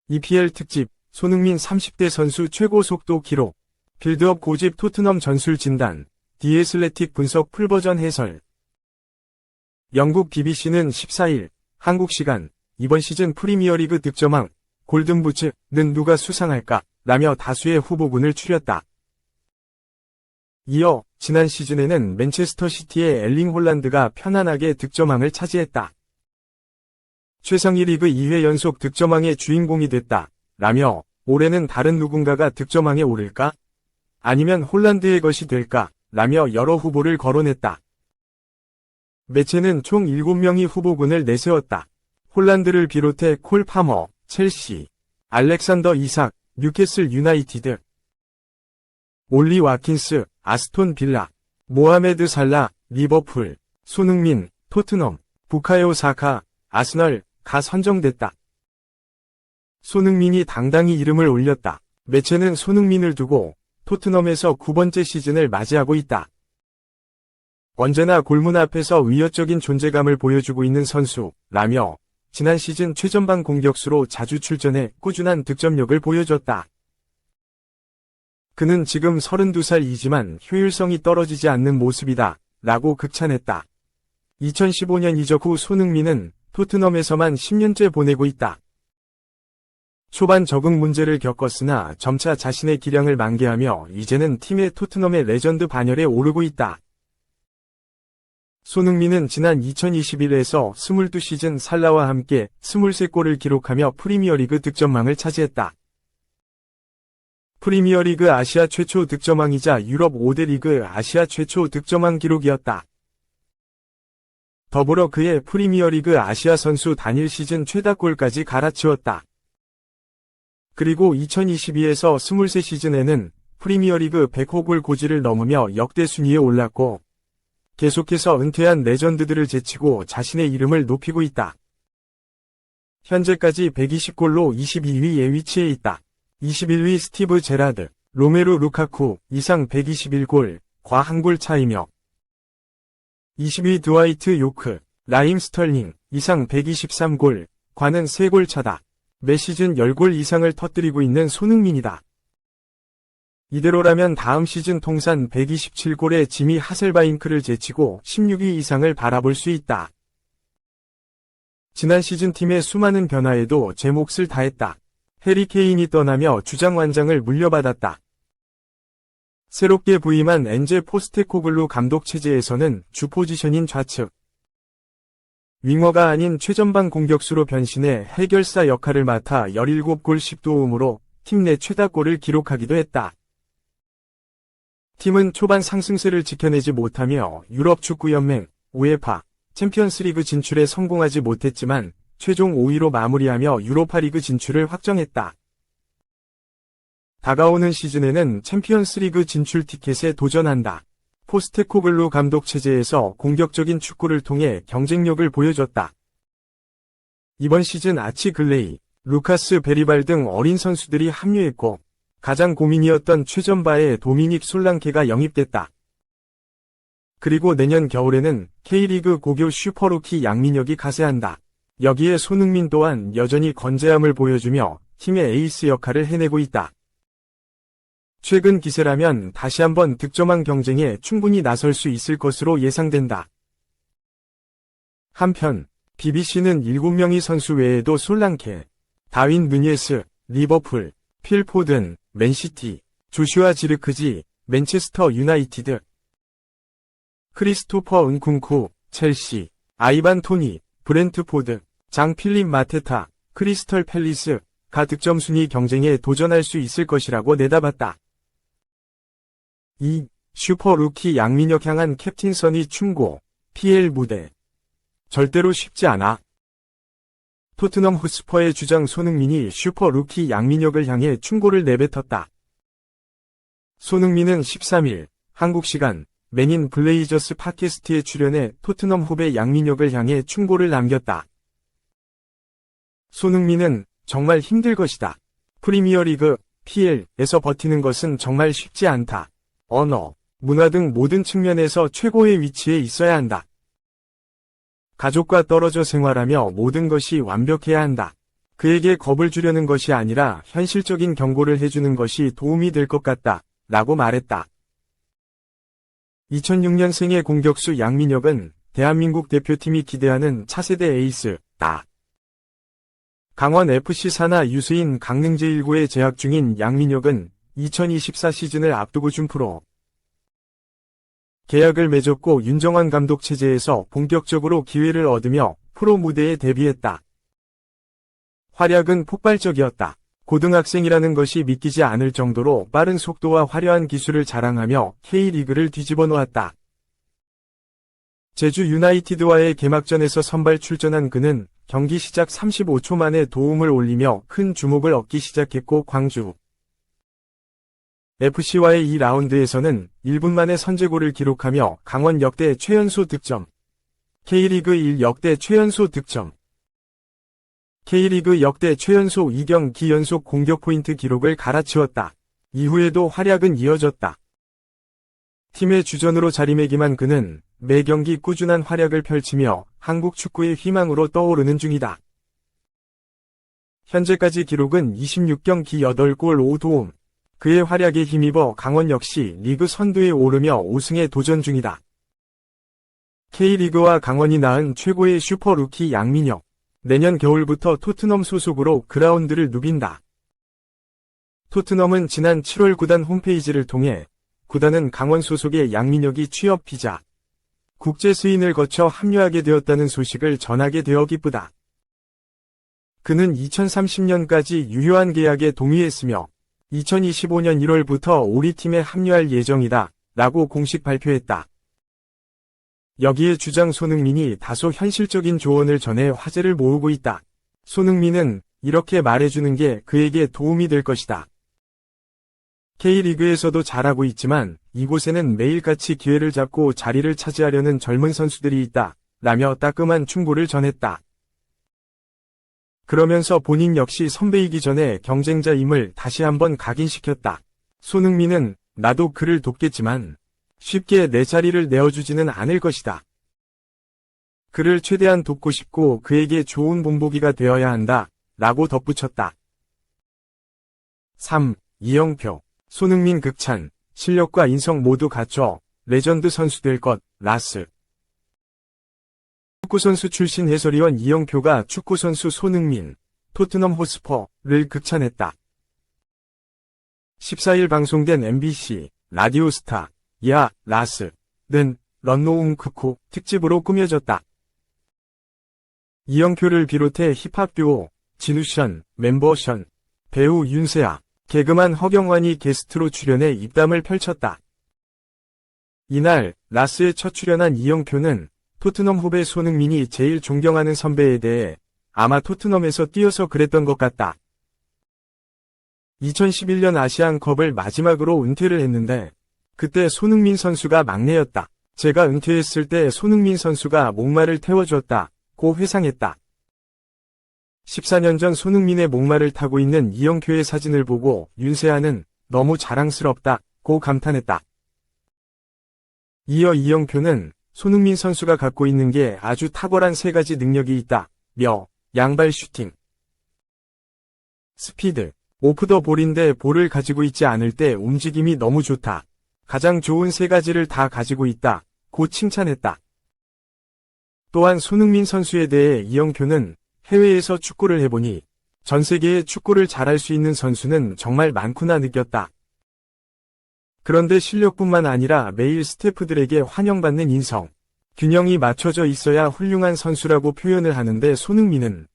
EPL 특집, 손흥민 30대 선수 최고 속도 기록, 빌드업 고집 토트넘 전술 진단, 디애슬레틱 분석 풀버전 해설. 영국 BBC는 14일, 한국 시간, 이번 시즌 프리미어리그 득점왕, 골든부츠는 누가 수상할까? 라며 다수의 후보군을 추렸다. 이어, 지난 시즌에는 맨체스터 시티의 엘링 홀란드가 편안하게 득점왕을 차지했다. 최상위 리그 2회 연속 득점왕의 주인공이 됐다. 라며 올해는 다른 누군가가 득점왕에 오를까? 아니면 홀란드의 것이 될까? 라며 여러 후보를 거론했다. 매체는 총 7명이 후보군을 내세웠다. 홀란드를 비롯해 콜 파머, 첼시, 알렉산더 이삭, 뉴캐슬 유나이티드, 올리 와킨스, 아스톤 빌라, 모하메드 살라, 리버풀, 손흥민, 토트넘, 부카요 사카, 아스널가 선정됐다. 손흥민이 당당히 이름을 올렸다. 매체는 손흥민을 두고 토트넘에서 9번째 시즌을 맞이하고 있다. 언제나 골문 앞에서 위협적인 존재감을 보여주고 있는 선수라며 지난 시즌 최전방 공격수로 자주 출전해 꾸준한 득점력을 보여줬다. 그는 지금 32살이지만 효율성이 떨어지지 않는 모습이다 라고 극찬했다. 2015년 이적 후 손흥민은 토트넘에서만 10년째 보내고 있다. 초반 적응 문제를 겪었으나 점차 자신의 기량을 만개하며 이제는 팀의 토트넘의 레전드 반열에 오르고 있다. 손흥민은 지난 2021에서 22시즌 살라와 함께 23골을 기록하며 프리미어리그 득점왕을 차지했다. 프리미어리그 아시아 최초 득점왕이자 유럽 5대 리그 아시아 최초 득점왕 기록이었다. 더불어 그의 프리미어리그 아시아 선수 단일 시즌 최다골까지 갈아치웠다. 그리고 2022에서 23시즌에는 프리미어리그 100호 고지를 넘으며 역대 순위에 올랐고 계속해서 은퇴한 레전드들을 제치고 자신의 이름을 높이고 있다. 현재까지 120골로 22위에 위치해 있다. 21위 스티브 제라드, 로메루 루카쿠 이상 121골, 과 1골 차이며 20위 드와이트 요크, 라임 스털링 이상 123골, 과는 3골 차다. 매 시즌 10골 이상을 터뜨리고 있는 손흥민이다. 이대로라면 다음 시즌 통산 127골의 지미 하셀바잉크를 제치고 16위 이상을 바라볼 수 있다. 지난 시즌 팀의 수많은 변화에도 제 몫을 다했다. 해리 케인이 떠나며 주장 완장을 물려받았다. 새롭게 부임한 엔제 포스테코글루 감독 체제에서는 주 포지션인 좌측 윙어가 아닌 최전방 공격수로 변신해 해결사 역할을 맡아 17골 10도움으로 팀 내 최다골을 기록하기도 했다. 팀은 초반 상승세를 지켜내지 못하며 유럽 축구연맹, 우에파, 챔피언스리그 진출에 성공하지 못했지만 최종 5위로 마무리하며 유로파리그 진출을 확정했다. 다가오는 시즌에는 챔피언스리그 진출 티켓에 도전한다. 포스테코글루 감독 체제에서 공격적인 축구를 통해 경쟁력을 보여줬다. 이번 시즌 아치 글레이, 루카스 베리발 등 어린 선수들이 합류했고 가장 고민이었던 최전바의 도미닉 솔랑케가 영입됐다. 그리고 내년 겨울에는 K리그 고교 슈퍼루키 양민혁이 가세한다. 여기에 손흥민 또한 여전히 건재함을 보여주며 팀의 에이스 역할을 해내고 있다. 최근 기세라면 다시 한번 득점왕 경쟁에 충분히 나설 수 있을 것으로 예상된다. 한편 BBC는 7명의 선수 외에도 솔랑케, 다윈 누니에스, 리버풀, 필 포든, 맨시티, 조슈아 지르크지, 맨체스터 유나이티드, 크리스토퍼 은쿵쿠, 첼시, 아이반 토니, 브렌트포드, 장 필립 마테타, 크리스털 팰리스가 득점 순위 경쟁에 도전할 수 있을 것이라고 내다봤다. 2. 슈퍼루키 양민혁 향한 캡틴 선이 충고, PL 무대. 절대로 쉽지 않아. 토트넘 호스퍼의 주장 손흥민이 슈퍼루키 양민혁을 향해 충고를 내뱉었다. 손흥민은 13일 한국 시간 맨인 블레이저스 팟캐스트에 출연해 토트넘 후배 양민혁을 향해 충고를 남겼다. 손흥민은 정말 힘들 것이다. 프리미어리그, PL에서 버티는 것은 정말 쉽지 않다. 언어, 문화 등 모든 측면에서 최고의 위치에 있어야 한다. 가족과 떨어져 생활하며 모든 것이 완벽해야 한다. 그에게 겁을 주려는 것이 아니라 현실적인 경고를 해주는 것이 도움이 될 것 같다. 라고 말했다. 2006년생의 공격수 양민혁은 대한민국 대표팀이 기대하는 차세대 에이스다. 강원FC 산하 유수인 강릉 제1고에 재학 중인 양민혁은 2024 시즌을 앞두고 준프로 계약을 맺었고 윤정환 감독 체제에서 본격적으로 기회를 얻으며 프로 무대에 데뷔했다. 활약은 폭발적이었다. 고등학생이라는 것이 믿기지 않을 정도로 빠른 속도와 화려한 기술을 자랑하며 K리그를 뒤집어 놓았다. 제주 유나이티드와의 개막전에서 선발 출전한 그는 경기 시작 35초 만에 도움을 올리며 큰 주목을 얻기 시작했고 광주 FC와의 2라운드에서는 1분 만에 선제골을 기록하며 강원 역대 최연소 득점, K리그 1 역대 최연소 득점, K리그 역대 최연소 2경기 연속 공격 포인트 기록을 갈아치웠다. 이후에도 활약은 이어졌다. 팀의 주전으로 자리매김한 그는 매 경기 꾸준한 활약을 펼치며 한국 축구의 희망으로 떠오르는 중이다. 현재까지 기록은 26경기 8골 5도움. 그의 활약에 힘입어 강원 역시 리그 선두에 오르며 우승에 도전 중이다. K리그와 강원이 낳은 최고의 슈퍼루키 양민혁. 내년 겨울부터 토트넘 소속으로 그라운드를 누빈다. 토트넘은 지난 7월 구단 홈페이지를 통해 구단은 강원 소속의 양민혁이 취업 비자, 국제 스인을 거쳐 합류하게 되었다는 소식을 전하게 되어 기쁘다. 그는 2030년까지 유효한 계약에 동의했으며 2025년 1월부터 우리 팀에 합류할 예정이다 라고 공식 발표했다. 여기에 주장 손흥민이 다소 현실적인 조언을 전해 화제를 모으고 있다. 손흥민은 이렇게 말해주는 게 그에게 도움이 될 것이다. K리그에서도 잘하고 있지만 이곳에는 매일같이 기회를 잡고 자리를 차지하려는 젊은 선수들이 있다. 라며 따끔한 충고를 전했다. 그러면서 본인 역시 선배이기 전에 경쟁자임을 다시 한번 각인시켰다. 손흥민은 나도 그를 돕겠지만 쉽게 내 자리를 내어주지는 않을 것이다. 그를 최대한 돕고 싶고 그에게 좋은 본보기가 되어야 한다. 라고 덧붙였다. 3. 이영표. 손흥민 극찬. 실력과 인성 모두 갖춰 레전드 선수 될 것. 라스. 축구선수 출신 해설위원 이영표가 축구선수 손흥민, 토트넘 호스퍼를 극찬했다. 14일 방송된 MBC 라디오스타 야 라스는 런노웅 크쿠 특집으로 꾸며졌다. 이영표를 비롯해 힙합 듀오 진우션, 멤버션, 배우 윤세아, 개그맨 허경환이 게스트로 출연해 입담을 펼쳤다. 이날 라스에 첫 출연한 이영표는 토트넘 후배 손흥민이 제일 존경하는 선배에 대해 아마 토트넘에서 뛰어서 그랬던 것 같다. 2011년 아시안컵을 마지막으로 은퇴를 했는데 그때 손흥민 선수가 막내였다. 제가 은퇴했을 때 손흥민 선수가 목마를 태워줬다. 고 회상했다. 14년 전 손흥민의 목마를 타고 있는 이영표의 사진을 보고 윤세아는 너무 자랑스럽다. 고 감탄했다. 이어 이영표는 손흥민 선수가 갖고 있는 게 아주 탁월한 세 가지 능력이 있다. 며 양발 슈팅, 스피드, 오프 더 볼인데 볼을 가지고 있지 않을 때 움직임이 너무 좋다. 가장 좋은 세 가지를 다 가지고 있다. 고 칭찬했다. 또한 손흥민 선수에 대해 이영표는 해외에서 축구를 해보니 전 세계에 축구를 잘할 수 있는 선수는 정말 많구나 느꼈다. 그런데 실력뿐만 아니라 매일 스태프들에게 환영받는 인성, 균형이 맞춰져 있어야 훌륭한 선수라고 표현을 하는데 손흥민은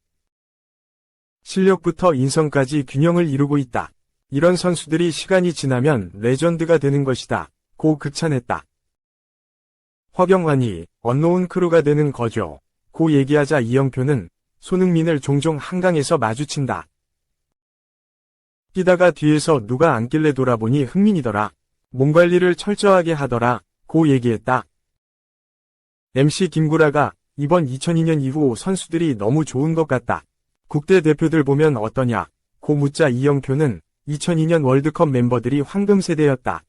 실력부터 인성까지 균형을 이루고 있다. 이런 선수들이 시간이 지나면 레전드가 되는 것이다. 고 극찬했다. 허경환이 언노운 크루가 되는 거죠. 고 얘기하자 이영표는 손흥민을 종종 한강에서 마주친다. 뛰다가 뒤에서 누가 앉길래 돌아보니 흥민이더라. 몸 관리를 철저하게 하더라. 고 얘기했다. MC 김구라가 이번 2002년 이후 선수들이 너무 좋은 것 같다. 국대 대표들 보면 어떠냐? 고 묻자 이영표는 2002년 월드컵 멤버들이 황금세대였다.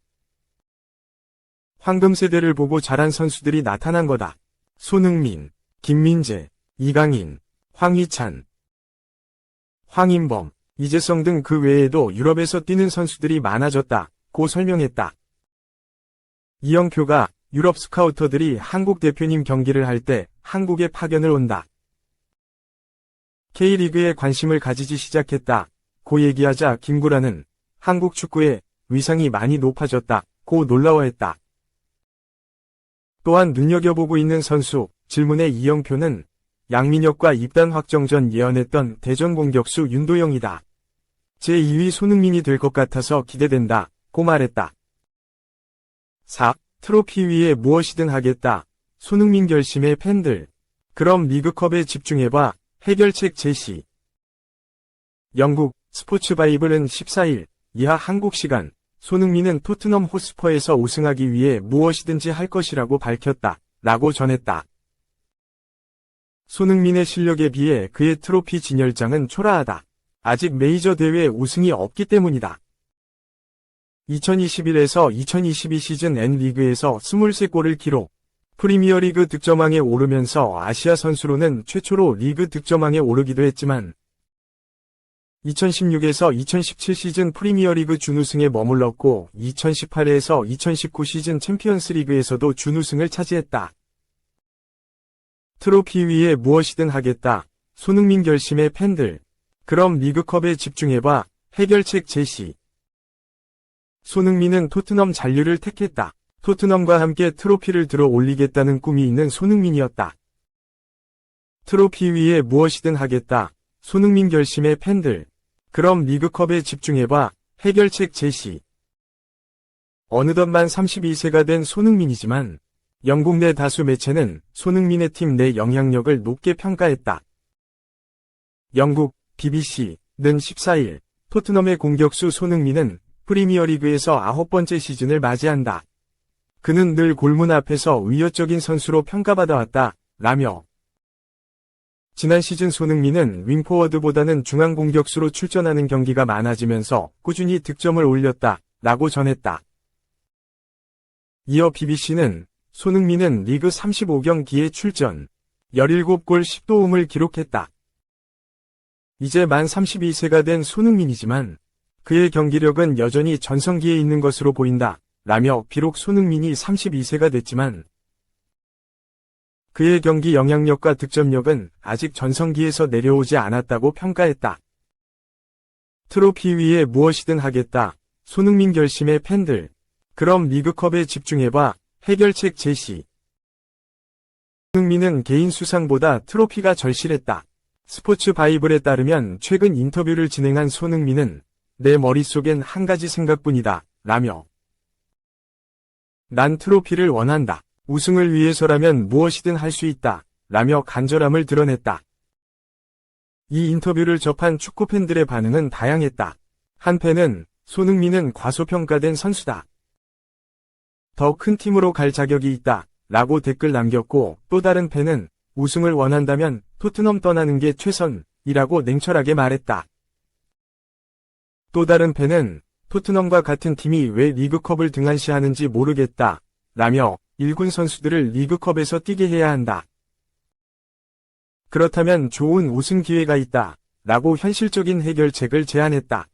황금세대를 보고 자란 선수들이 나타난 거다. 손흥민, 김민재, 이강인, 황희찬, 황인범, 이재성 등 그 외에도 유럽에서 뛰는 선수들이 많아졌다고 설명했다. 이영표가 유럽 스카우터들이 한국 대표님 경기를 할 때 한국에 파견을 온다. K리그에 관심을 가지기 시작했다고 얘기하자 김구라는 한국 축구의 위상이 많이 높아졌다고 놀라워했다. 또한 눈여겨보고 있는 선수 질문에 이영표는 양민혁과 입단 확정 전 예언했던 대전 공격수 윤도영이다. 제2위 손흥민이 될 것 같아서 기대된다고 말했다. 4. 트로피 위에 무엇이든 하겠다. 손흥민 결심의 팬들. 그럼 리그컵에 집중해봐. 해결책 제시. 영국 스포츠바이블은 14일 이하 한국 시간 손흥민은 토트넘 호스퍼에서 우승하기 위해 무엇이든지 할 것이라고 밝혔다. 라고 전했다. 손흥민의 실력에 비해 그의 트로피 진열장은 초라하다. 아직 메이저 대회 우승이 없기 때문이다. 2021에서 2022 시즌 N리그에서 23골을 기록. 프리미어리그 득점왕에 오르면서 아시아 선수로는 최초로 리그 득점왕에 오르기도 했지만 2016에서 2017 시즌 프리미어리그 준우승에 머물렀고 2018에서 2019 시즌 챔피언스리그에서도 준우승을 차지했다. 트로피 위에 무엇이든 하겠다. 손흥민 결심의 팬들. 그럼 리그컵에 집중해봐. 해결책 제시. 손흥민은 토트넘 잔류를 택했다. 토트넘과 함께 트로피를 들어 올리겠다는 꿈이 있는 손흥민이었다. 트로피 위에 무엇이든 하겠다. 손흥민 결심의 팬들. 그럼 리그컵에 집중해봐. 해결책 제시. 어느덧 만 32세가 된 손흥민이지만 영국 내 다수 매체는 손흥민의 팀 내 영향력을 높게 평가했다. 영국 BBC는 14일 토트넘의 공격수 손흥민은 프리미어리그에서 9번째 시즌을 맞이한다. 그는 늘 골문 앞에서 위협적인 선수로 평가받아왔다. 라며 지난 시즌 손흥민은 윙포워드보다는 중앙 공격수로 출전하는 경기가 많아지면서 꾸준히 득점을 올렸다. 라고 전했다. 이어 BBC는 손흥민은 리그 35경기에 출전, 17골 10도움을 기록했다. 이제 만 32세가 된 손흥민이지만 그의 경기력은 여전히 전성기에 있는 것으로 보인다. 라며 비록 손흥민이 32세가 됐지만 그의 경기 영향력과 득점력은 아직 전성기에서 내려오지 않았다고 평가했다. 트로피 위에 무엇이든 하겠다. 손흥민 결심의 팬들. 그럼 리그컵에 집중해봐. 해결책 제시. 손흥민은 개인 수상보다 트로피가 절실했다. 스포츠 바이블에 따르면 최근 인터뷰를 진행한 손흥민은 내 머릿속엔 한 가지 생각뿐이다. 라며 난 트로피를 원한다. 우승을 위해서라면 무엇이든 할 수 있다. 라며 간절함을 드러냈다. 이 인터뷰를 접한 축구팬들의 반응은 다양했다. 한 팬은 손흥민은 과소평가된 선수다. 더 큰 팀으로 갈 자격이 있다. 라고 댓글 남겼고 또 다른 팬은 우승을 원한다면 토트넘 떠나는 게 최선이라고 냉철하게 말했다. 또 다른 팬은 토트넘과 같은 팀이 왜 리그컵을 등한시하는지 모르겠다. 라며 1군 선수들을 리그컵에서 뛰게 해야 한다. 그렇다면 좋은 우승 기회가 있다. 라고 현실적인 해결책을 제안했다.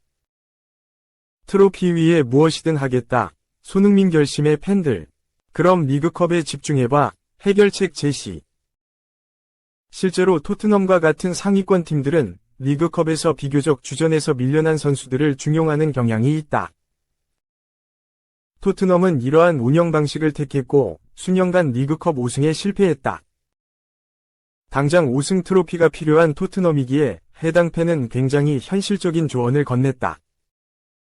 트로피 위에 무엇이든 하겠다. 손흥민 결심의 팬들. 그럼 리그컵에 집중해봐. 해결책 제시. 실제로 토트넘과 같은 상위권 팀들은 리그컵에서 비교적 주전에서 밀려난 선수들을 중용하는 경향이 있다. 토트넘은 이러한 운영 방식을 택했고 수년간 리그컵 우승에 실패했다. 당장 우승 트로피가 필요한 토트넘이기에 해당 팬은 굉장히 현실적인 조언을 건넸다.